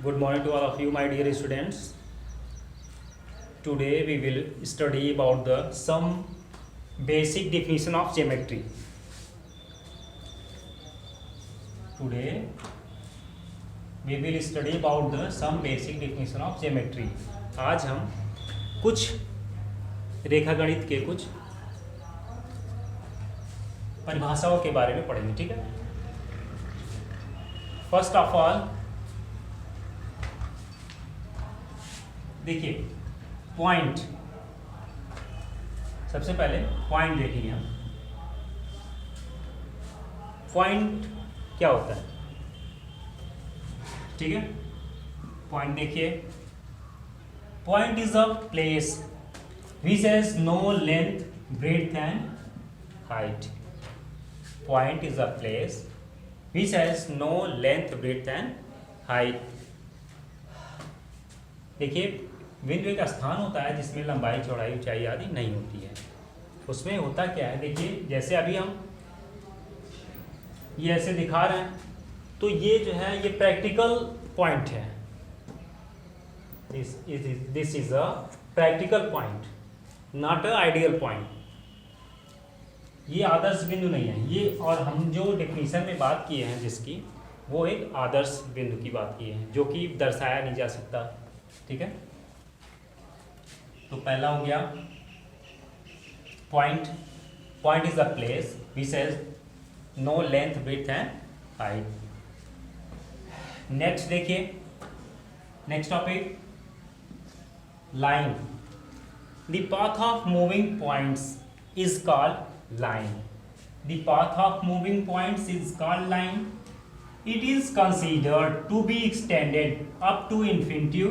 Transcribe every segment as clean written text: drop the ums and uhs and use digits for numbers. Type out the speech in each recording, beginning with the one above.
Good morning to all of you, my dear students. Today we will study about the some basic definition of geometry. Today we will study about the some basic definition of geometry. आज हम कुछ रेखागणित के कुछ परिभाषाओं के बारे में पढ़ेंगे, ठीक है। फर्स्ट ऑफ ऑल देखिए पॉइंट, सबसे पहले पॉइंट देखेंगे हम। पॉइंट क्या होता है, ठीक है। पॉइंट देखिए, point is a place which has no length breadth and height. Point is a place which has no length breadth and height. देखिए बिंदु एक स्थान होता है जिसमें लंबाई चौड़ाई ऊंचाई आदि नहीं होती है। उसमें होता क्या है, देखिए जैसे अभी हम ये ऐसे दिखा रहे हैं, तो ये जो है ये प्रैक्टिकल पॉइंट है। This is a practical point, not a ideal point. ये आदर्श बिंदु नहीं है ये, और हम जो डेफिनेशन में बात किए हैं जिसकी, वो एक आदर्श बिंदु की बात की है जो कि दर्शाया नहीं जा सकता, ठीक है। तो पहला हो गया point. Point is a place which has no length breadth and height. Next देखिए, next topic line. The path of moving points is called line. The path of moving points is called line. It is considered to be extended up to infinity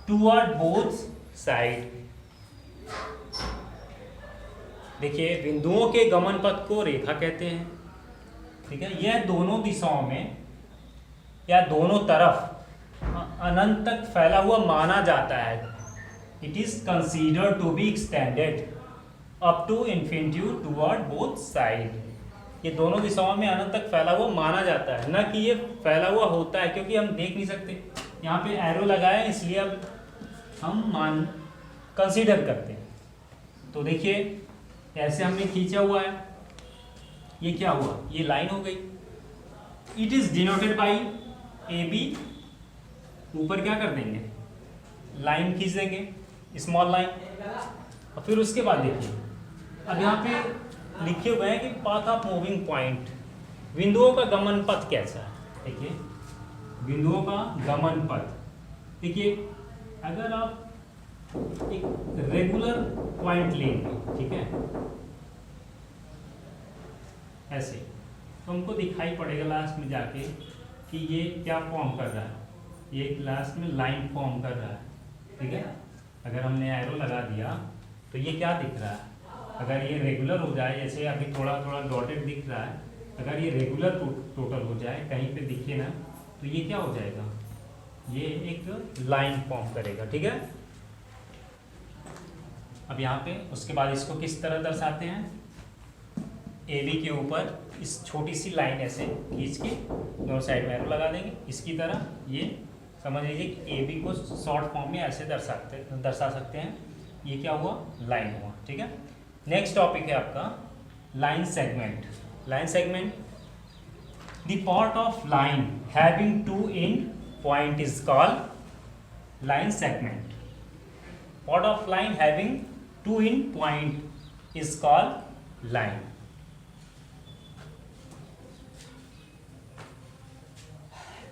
toward both side। देखिए बिंदुओं के गमन पथ को रेखा कहते हैं, ठीक है। यह दोनों दिशाओं में या दोनों तरफ अनंत तक फैला हुआ माना जाता है। It is considered to be extended up to infinity toward both side. ये दोनों दिशाओं में अनंत तक फैला हुआ माना जाता है, न कि ये फैला हुआ होता है, क्योंकि हम देख नहीं सकते। यहाँ पे एरो लगा है इसलिए अब हम कंसीडर करते हैं। तो देखिए ऐसे हमने खींचा हुआ है, ये क्या हुआ, ये लाइन हो गई। It is denoted by A B. ऊपर क्या कर देंगे, लाइन खींच देंगे, स्मॉल लाइन। और फिर उसके बाद देखिए अब यहाँ पे लिखे हुए हैं कि पाथ ऑफ मूविंग पॉइंट, बिंदुओं का गमन पथ कैसा है। देखिए बिंदुओं का गमन पथ, देखिए अगर आप एक रेगुलर पॉइंट लेंगे, ठीक है, ऐसे, तो हमको दिखाई पड़ेगा लास्ट में जाके कि ये क्या फॉर्म कर रहा है, ये लास्ट में लाइन फॉर्म कर रहा है, ठीक है। अगर हमने एरो लगा दिया तो ये क्या दिख रहा है, अगर ये रेगुलर हो जाए, जैसे अभी थोड़ा थोड़ा डॉटेड दिख रहा है, अगर ये रेगुलर टोटल हो जाए, कहीं पे दिखे ना, तो ये क्या हो जाएगा, ये एक लाइन फॉर्म करेगा, ठीक है। अब यहाँ पे उसके बाद इसको किस तरह दर्शाते हैं, ए बी के ऊपर इस छोटी सी लाइन ऐसे खींच के दोनों साइड में एरो लगा देंगे, इसकी तरह ये समझ लीजिए कि ए बी को शॉर्ट फॉर्म में ऐसे दर्शा सकते हैं। ये क्या हुआ, लाइन हुआ, ठीक है। नेक्स्ट टॉपिक है आपका line segment. Line segment, the part of line having two end point is called line segment. Part of line having two end point is called line.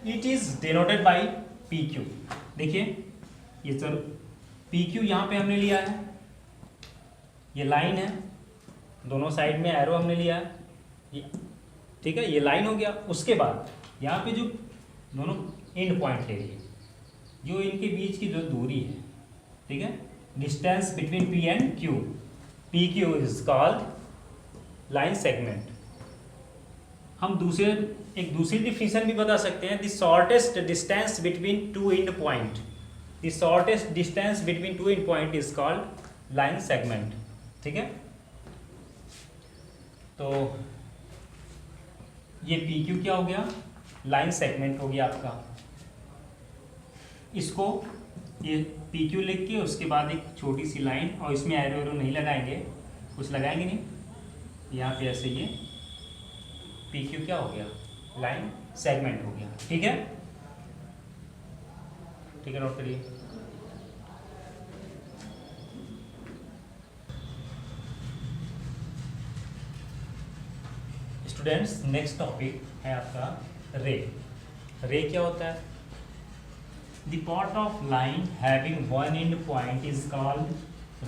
It is denoted by P Q. देखिए ये चलो P Q यहाँ पे हमने लिया है, ये line है, दोनों साइड में एरो हमने लिया है, ये ठीक है, ये लाइन हो गया। उसके बाद यहाँ पे जो दोनों एंड पॉइंट ले लिए, जो इनके बीच की जो दूरी है, ठीक है, distance between P and Q, P Q is called line segment. हम एक दूसरी डिफिनेशन भी बता सकते हैं, the shortest distance between two end point. The shortest distance between two end point is called line segment, ठीक है। तो ये पी क्यू क्या हो गया, लाइन सेगमेंट हो गया आपका। इसको ये पी क्यू लिख के उसके बाद एक छोटी सी लाइन, और इसमें एरो एरो नहीं लगाएंगे, कुछ लगाएंगे नहीं, यहाँ पे ऐसे ये पी क्यू क्या हो गया, लाइन सेगमेंट हो गया। ठीक है, ठीक है, नोट करिए। स्टूडेंट्स, नेक्स्ट टॉपिक है आपका रे। रे क्या होता है? The part of line having one end point is called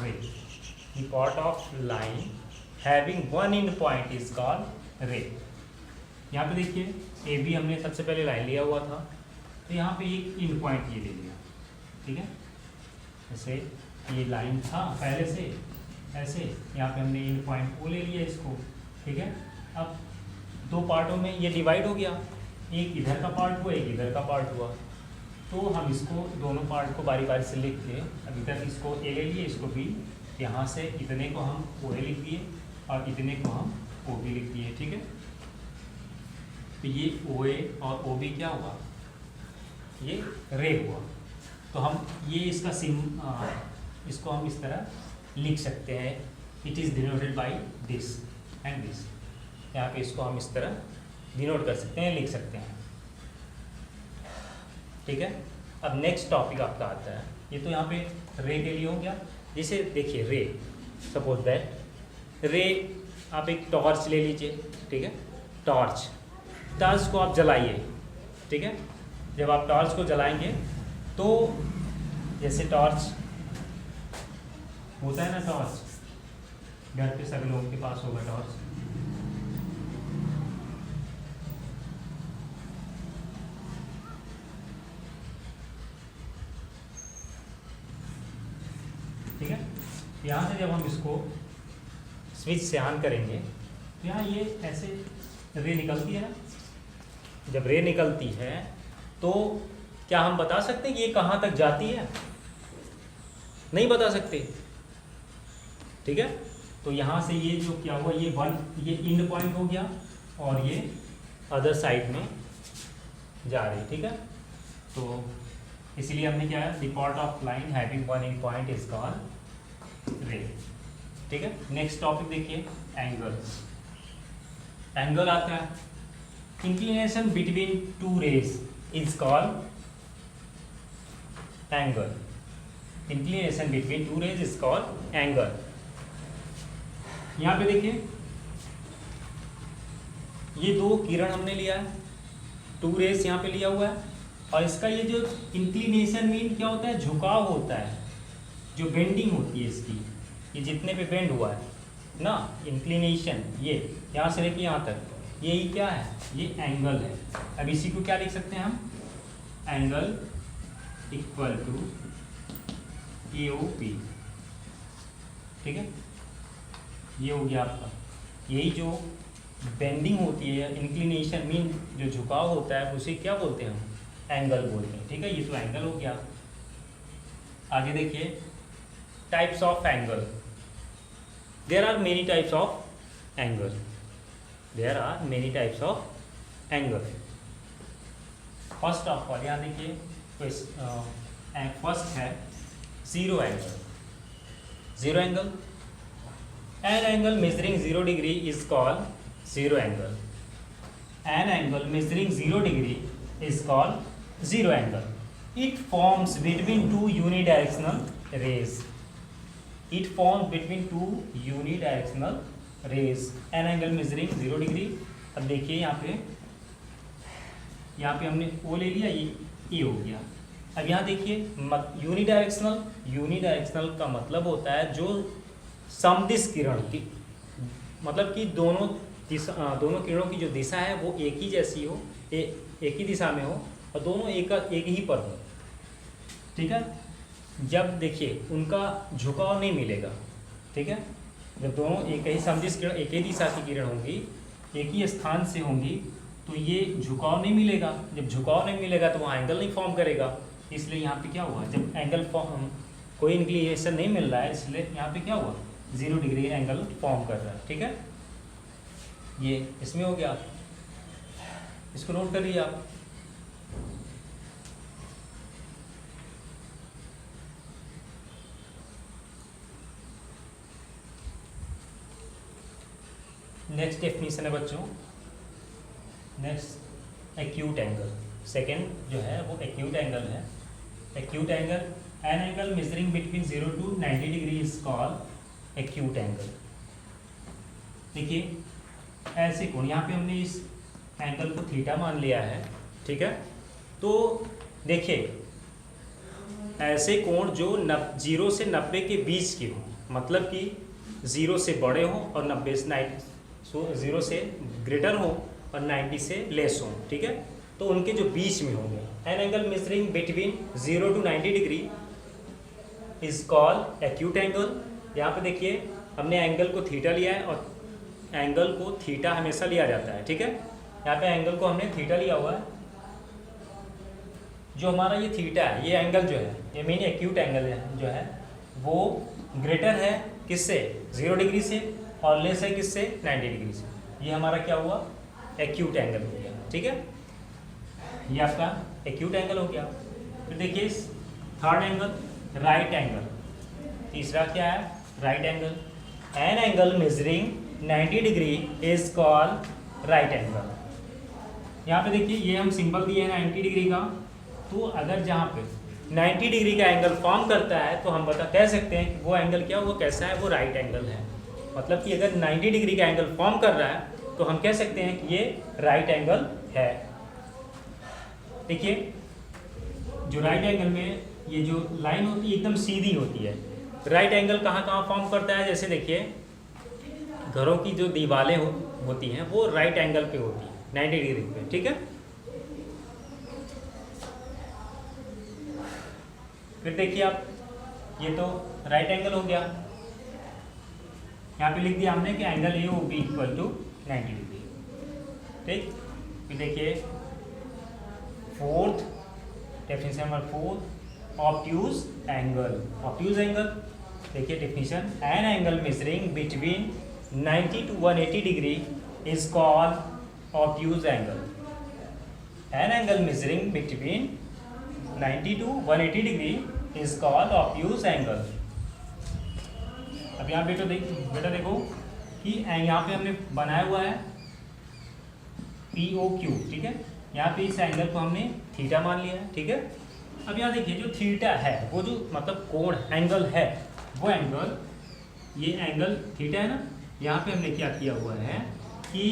रे। The part of line having one end point is called रे। यहाँ पे देखिए, ए बी हमने सबसे पहले लाइन लिया हुआ था, तो यहाँ पे एक एंड पॉइंट ये ले लिया। ठीक है, जैसे ये लाइन था पहले से ऐसे, यहाँ पे हमने एंड पॉइंट ओ ले लिया इसको। ठीक है, अब दो पार्टों में ये डिवाइड हो गया, एक इधर का पार्ट हुआ, एक इधर का पार्ट हुआ, तो हम इसको दोनों पार्ट को बारी बारी से लिख के, अब इधर इसको ए ले लिए, इसको बी, यहाँ से इतने को हम ओ ए लिख दिए और इतने को हम ओ बी लिख दिए। ठीक है, तो ये ओ ए और ओ बी क्या हुआ, ये रे हुआ। तो हम ये इसका इसको हम इस तरह लिख सकते हैं, it is denoted by this and this. यहाँ पे इसको हम इस तरह डिनोट कर सकते हैं, लिख सकते हैं। ठीक है, अब नेक्स्ट टॉपिक आपका आता है, ये तो यहाँ पे रे के लिए हो गया। जैसे देखिए रे, सपोज दैट रे, आप एक टॉर्च ले लीजिए। ठीक है, टॉर्च को आप जलाइए। ठीक है, जब आप टॉर्च को जलाएंगे तो जैसे टॉर्च होता है ना, टॉर्च घर पे सभी लोगों के पास होगा टॉर्च। ठीक है, यहाँ से जब हम इसको स्विच से ऑन करेंगे तो यहाँ ये ऐसे रे निकलती है ना। जब रे निकलती है तो क्या हम बता सकते हैं कि ये कहाँ तक जाती है? नहीं बता सकते। ठीक है, तो यहाँ से ये जो क्या हुआ, ये एंड पॉइंट हो गया और ये अदर साइड में जा रही। ठीक है, तो इसलिए हमने क्या है, the part of line having one end point is called ray. ठीक है, नेक्स्ट टॉपिक देखिए, एंगल। एंगल आता है, inclination between two rays is called angle. Inclination between two rays is called angle. यहाँ पे देखिए, ये दो किरण हमने लिया है, टू रेज यहाँ पे लिया हुआ है, और इसका ये जो इंक्लिनेशन मीन क्या होता है, झुकाव होता है, जो बेंडिंग होती है इसकी, ये जितने पे बेंड हुआ है ना, इंक्लिनेशन, ये यहाँ से लेके यहाँ तक, यही क्या है, ये एंगल है। अब इसी को क्या लिख सकते हैं हम, एंगल इक्वल टू AOP। ठीक है, ये हो गया आपका, यही जो बेंडिंग होती है, इंक्लिनेशन मीन जो झुकाव होता है, उसे क्या बोलते हैं हम, एंगल बोलते हैं। ठीक है, ये तो एंगल हो गया। आगे देखिए, types of angle. There are many types of angle. There are many types of angle. First of all यहाँ देखिए, फर्स्ट है zero angle. Zero angle, an angle measuring 0 degree is called zero angle. An angle measuring 0 degree is called zero angle. It forms between two unidirectional rays. It forms between two unidirectional rays. An angle measuring 0 degree. अब देखिए यहाँ पे हमने O ले लिया, ये E हो गया। अब यहाँ देखिए, यूनिडायरेक्शनल का मतलब होता है जो समदिश किरण की, मतलब कि दोनों किरणों की जो दिशा है वो एक ही जैसी हो, एक ही दिशा में हो, और दोनों एक ही पर हो। ठीक है, जब देखिए उनका झुकाव नहीं मिलेगा। ठीक है, जब दोनों एक ही समदिश किरण, एक ही दिशा की किरण होंगी, एक ही स्थान से होंगी, तो ये झुकाव नहीं मिलेगा। जब झुकाव नहीं मिलेगा तो वहाँ एंगल नहीं फॉर्म करेगा। इसलिए यहाँ पे क्या हुआ, जब एंगल फॉर्म, कोई इंक्लिनेशन नहीं मिल रहा है, इसलिए यहाँ पे क्या हुआ, 0 डिग्री एंगल फॉर्म कर रहा है। ठीक है, ये इसमें हो गया, इसको नोट करिए आप। नेक्स्ट डेफिनेशन है बच्चों, नेक्स्ट एक्यूट एंगल। सेकेंड जो है वो एक्यूट एंगल है। Acute angle, an angle measuring between 0 to 90 degree is called acute angle. देखिए ऐसे कोण, यहाँ पे हमने इस एंगल को थीटा मान लिया है, ठीक है। तो देखिए ऐसे कोण जो 0 से 90 के बीच के हों, मतलब कि 0 से बड़े हों और 90 से 0 से ग्रेटर हो और 90 से लेस हो, ठीक है। तो उनके जो बीच में होंगे, N angle measuring between 0 to 90 degree is called acute angle. यहाँ पे देखिए हमने एंगल को थीटा लिया है और एंगल को थीटा हमेशा लिया जाता है, ठीक है। यहाँ पे एंगल को हमने थीटा लिया हुआ है। जो हमारा ये थीटा है, ये एंगल जो है, ये मेन एक्यूट एंगल है जो है वो ग्रेटर है किससे, 0 डिग्री से, और लेस है किससे, 90 डिग्री से। ये हमारा क्या हुआ, एक्यूट एंगल हो गया, ठीक है। ये आपका एक्यूट एंगल हो गया। फिर देखिए थर्ड एंगल, राइट एंगल। तीसरा क्या है, right angle. An angle measuring 90 degree is called right angle. यहाँ पे देखिए ये हम सिंबल दिए हैं 90 डिग्री का, तो अगर जहाँ पे 90 डिग्री का एंगल फॉर्म करता है तो हम कह सकते हैं कि वो एंगल क्या, वो कैसा है, वो राइट एंगल है। मतलब कि अगर 90 डिग्री का एंगल फॉर्म कर रहा है तो हम कह सकते हैं कि ये राइट एंगल है। देखिए जो राइट एंगल में ये जो लाइन होती है एकदम सीधी होती है। राइट एंगल कहाँ कहाँ फॉर्म करता है, जैसे देखिए घरों की जो दीवारें होती हैं वो राइट एंगल पे होती है, 90 डिग्री पे, ठीक है। फिर देखिए आप, ये तो राइट एंगल हो गया। यहाँ पे लिख दिया हमने कि angle A O B equal to 90 degree, ठीक। फिर देखिए fourth definition number 4, obtuse angle. Obtuse angle देखिए definition, an angle measuring between 90 to 180 degree is called obtuse angle. An angle measuring between 90 to 180 degree is called obtuse angle. अब यहाँ बेटा देखो कि यहाँ पे हमने बनाया हुआ है POQ, ठीक है। यहाँ पे इस एंगल को हमने थीटा मान लिया है, ठीक है। अब यहाँ देखिए जो थीटा है वो जो मतलब कोण एंगल है, वो एंगल, ये एंगल थीटा है ना, यहाँ पे हमने क्या किया हुआ है कि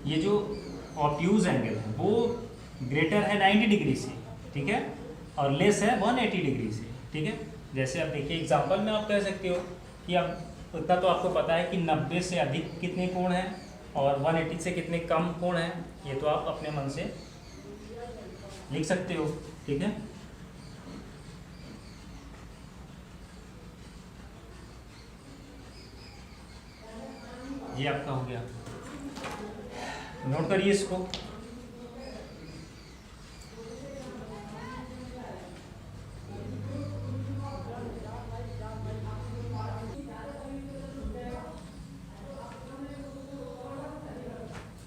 ये जो ऑब्ट्यूज एंगल है वो ग्रेटर है 90 डिग्री से, ठीक है, और लेस है 180 डिग्री से, ठीक है। जैसे आप देखिए एग्जांपल में आप कह सकते हो कि अब उतना तो आपको पता है कि 90 से अधिक कितने कोण हैं और 180 से कितने कम कोण हैं, ये तो आप अपने मन से लिख सकते हो, ठीक है। ये आपका हो गया, नोट करिए इसको।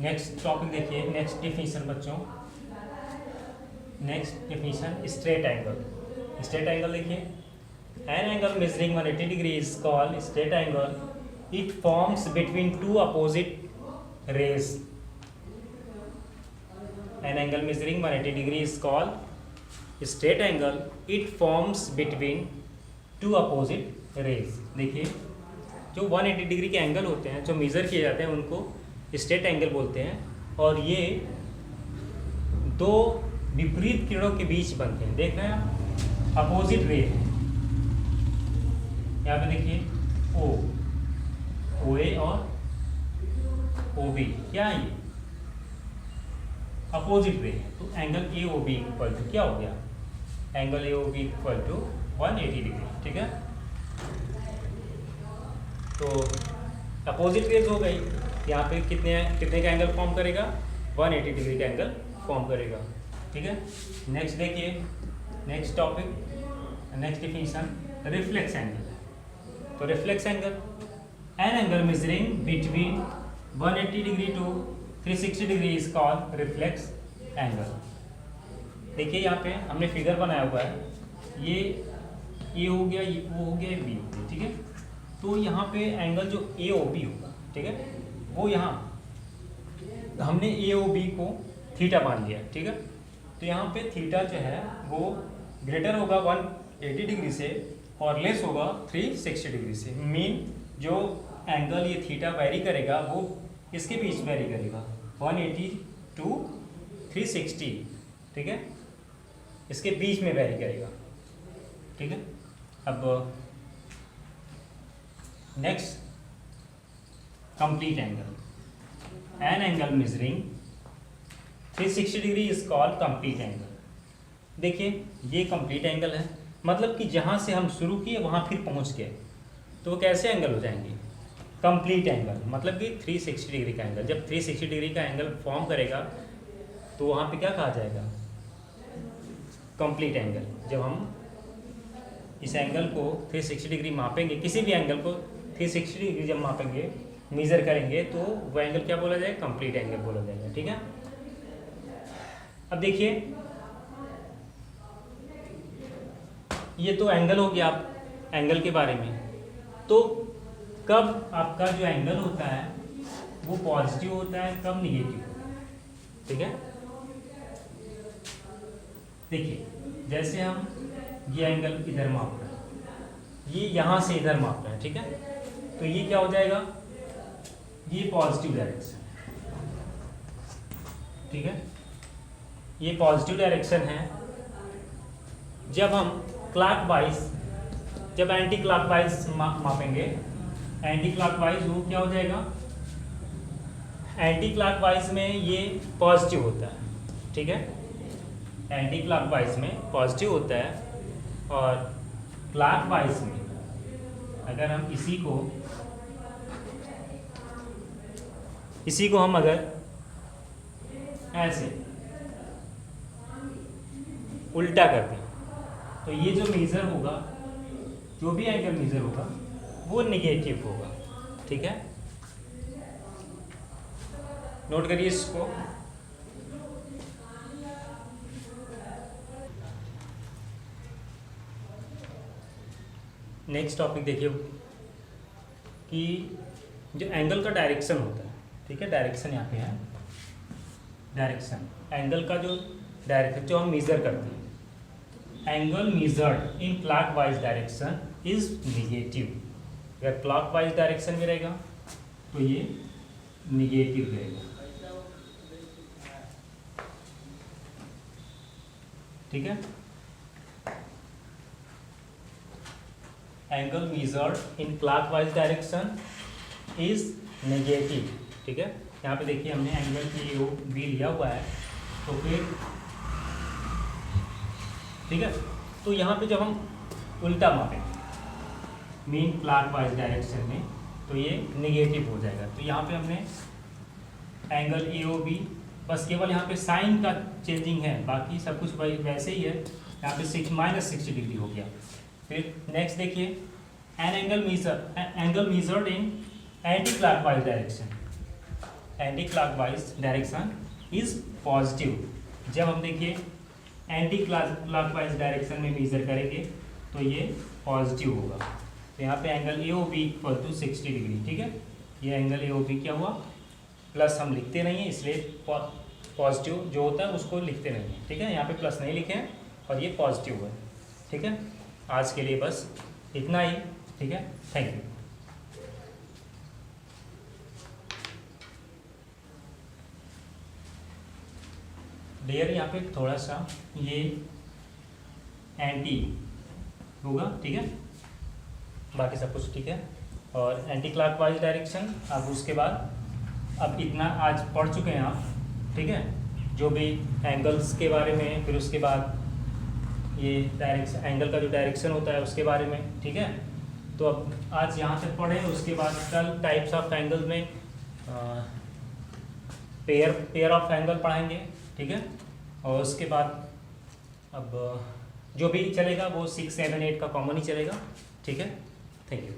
नेक्स्ट टॉपिक देखिए, नेक्स्ट डिफिनीशन बच्चों, next definition straight angle. Straight angle देखिए, an angle measuring 180 degree is called straight angle. It forms between two opposite rays. An angle measuring 180 degree is called straight angle. It forms between two opposite rays. देखिए जो 180 degree के angle होते हैं, जो major किए जाते हैं, उनको स्ट्रेट एंगल बोलते हैं। और ये दो विपरीत किरणों के बीच बनते हैं। देख रहे हैं आप, अपोजिट रे है। यहाँ पे देखिए OA और OB, क्या है ये, अपोजिट रे है। तो एंगल AOB इक्वल टू क्या हो गया, angle AOB equal to 180 degree, ठीक है। तो अपोजिट रेज हो गई, यहाँ पे कितने का एंगल फॉर्म करेगा, 180 डिग्री का एंगल फॉर्म करेगा, ठीक है। नेक्स्ट देखिए, next topic, next definition reflex angle. तो reflex angle, an angle measuring between 180 degree to 360 degree is called reflex angle. देखिए यहाँ पे हमने फिगर बनाया हुआ है, ये हो गया, ये वो हो गया, ये बी हो गया, ठीक है। तो यहाँ पे एंगल जो AOB होगा, ठीक है, वो यहाँ हमने ए ओ बी को थीटा मान लिया, ठीक है। तो यहाँ पे थीटा जो है वो ग्रेटर होगा 180 डिग्री से और लेस होगा 360 डिग्री से। मीन जो एंगल ये थीटा वेरी करेगा वो इसके बीच वेरी करेगा 180 टू 360, ठीक है, इसके बीच में वेरी करेगा, ठीक है। अब next, complete angle. An angle measuring 360 degree is called complete angle. देखिए ये कंप्लीट एंगल है, मतलब कि जहाँ से हम शुरू किए वहाँ फिर पहुँच गए, तो वो कैसे एंगल हो जाएंगे? कंप्लीट एंगल, मतलब कि 360 डिग्री का एंगल। जब 360 डिग्री का एंगल फॉर्म करेगा तो वहाँ पे क्या कहा जाएगा? Complete angle. जब हम इस एंगल को 360 डिग्री मापेंगे, किसी भी एंगल को 360 डिग्री जब मापेंगे, मेजर करेंगे, तो वो एंगल क्या बोला जाएगा? कंप्लीट एंगल बोला जाएगा, ठीक है। अब देखिए ये तो एंगल हो गया आप एंगल के बारे में। तो कब आपका जो एंगल होता है वो पॉजिटिव होता है, कब निगेटिव होता है, ठीक है। देखिए जैसे हम ये एंगल इधर माप रहे हैं, ये यहाँ से इधर माप रहे हैं, ठीक है, तो ये क्या हो जाएगा? ये पॉजिटिव डायरेक्शन, ठीक है, ये पॉजिटिव डायरेक्शन है। जब हम क्लॉकवाइज, जब एंटी क्लॉकवाइज मापेंगे, एंटी क्लॉकवाइज वो क्या हो जाएगा? एंटी क्लॉकवाइज में ये पॉजिटिव होता है, ठीक है, एंटी क्लॉकवाइज में पॉजिटिव होता है। और क्लॉकवाइज में अगर हम इसी को हम अगर ऐसे उल्टा कर दें तो ये जो मेजर होगा, जो भी एंगल मेजर होगा वो निगेटिव होगा, ठीक है। नोट करिए इसको। नेक्स्ट टॉपिक देखिए कि जो एंगल का डायरेक्शन होता है, ठीक है, डायरेक्शन यहाँ पे है, डायरेक्शन एंगल का जो डायरेक्शन जो हम मेजर करते हैं, angle measured in clockwise direction is negative. अगर क्लॉकवाइज डायरेक्शन में रहेगा तो ये निगेटिव रहेगा, ठीक है। Angle measured in clockwise direction is negative, ठीक है। यहाँ पे देखिए हमने एंगल की ओ बी लिया हुआ है, तो फिर ठीक है, तो यहाँ पे जब हम उल्टा मापें मीन क्लॉकवाइज डायरेक्शन में तो ये नेगेटिव हो जाएगा। तो यहाँ पे हमने एंगल ए ओ बी, बस केवल यहाँ पे साइन का चेंजिंग है, बाकी सब कुछ वैसे ही है। यहाँ पे -60 डिग्री हो गया। फिर नेक्स्ट देखिए, an angle measured in anticlockwise direction, anticlockwise direction is positive. जब हम देखिए एंटी क्लॉकवाइज डायरेक्शन में मेजर करेंगे तो ये पॉजिटिव होगा। तो यहाँ पे angle A O B equal to 60 degree, ठीक है। ये एंगल ए ओ बी क्या हुआ? प्लस हम लिखते नहीं है, इसलिए पॉजिटिव जो होता है उसको लिखते नहीं है, ठीक है। यहाँ पे प्लस नहीं लिखे हैं और ये पॉजिटिव है, ठीक है। आज के लिए बस इतना ही, ठीक है। Thank you. डियर यहाँ पे थोड़ा सा ये एंटी होगा, ठीक है, बाकी सब कुछ ठीक है। और एंटी क्लॉकवाइज डायरेक्शन, अब उसके बाद अब इतना आज पढ़ चुके हैं आप, ठीक है, जो भी एंगल्स के बारे में, फिर उसके बाद ये डायरेक्शन एंगल का जो डायरेक्शन होता है उसके बारे में, ठीक है। तो अब आज यहाँ तक पढ़ें, उसके बाद कल टाइप्स ऑफ एंगल में पेयर ऑफ एंगल पढ़ाएंगे, ठीक है। और उसके बाद अब जो भी चलेगा वो 6, 7, 8 का कॉमन ही चलेगा, ठीक है। Thank you.